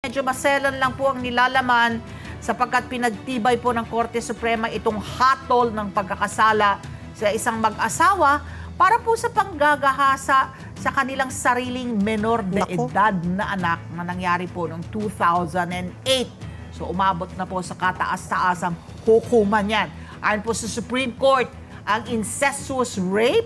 medyo maselan lang po ang nilalaman sapagkat pinagtibay po ng Korte Suprema itong hatol ng pagkakasala sa isang mag-asawa para po sa panggagahasa sa kanilang sariling menor de edad na anak na nangyari po noong 2008. So umabot na po sa kataas-taasang hukuman yan. Ayon po sa Supreme Court, ang incestuous rape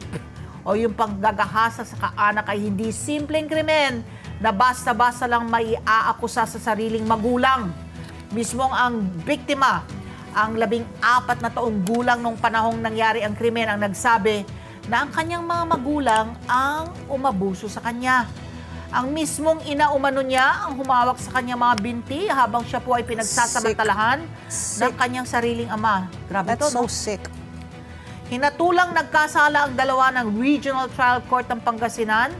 o yung panggagahasa sa kaanak ay hindi simpleng krimen na basta-basta lang may aakusa sa sariling magulang. Mismong ang biktima, ang 14 na taong gulang nung panahong nangyari ang krimen, ang nagsabi na ang kanyang mga magulang ang umabuso sa kanya. Ang mismong ina umano niya ang humawak sa kanyang mga binti habang siya po ay pinagsasamantalahan ng kanyang sariling ama. Grabe That's to, no? so sick. Hinatulang nagkasala ang dalawa ng Regional Trial Court ng Pangasinan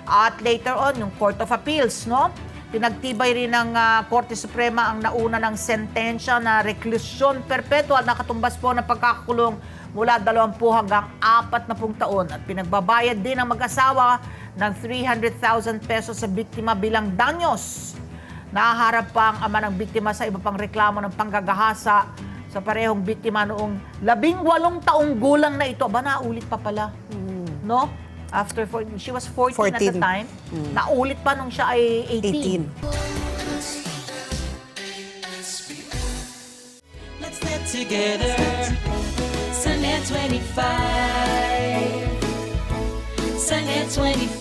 at later on yung Court of Appeals, no? Pinagtibay rin ng Korte Suprema ang nauna ng sentensya na reklusyon perpetual na katumbas po ng pagkakakulong mula 20 hanggang 40 taon at pinagbabayad din ang mag-asawa ng 300,000 pesos sa biktima bilang danyos. Nahaharap pa ang ama ng biktima sa iba pang reklamo ng panggagahasa sa parehong biktima noong 18 taong gulang na ito. Aba, naulit pa pala. No? After, she was 14 at the time. Naulit pa nung siya ay 18. Let's get together. Sunday 25. Sunday 25.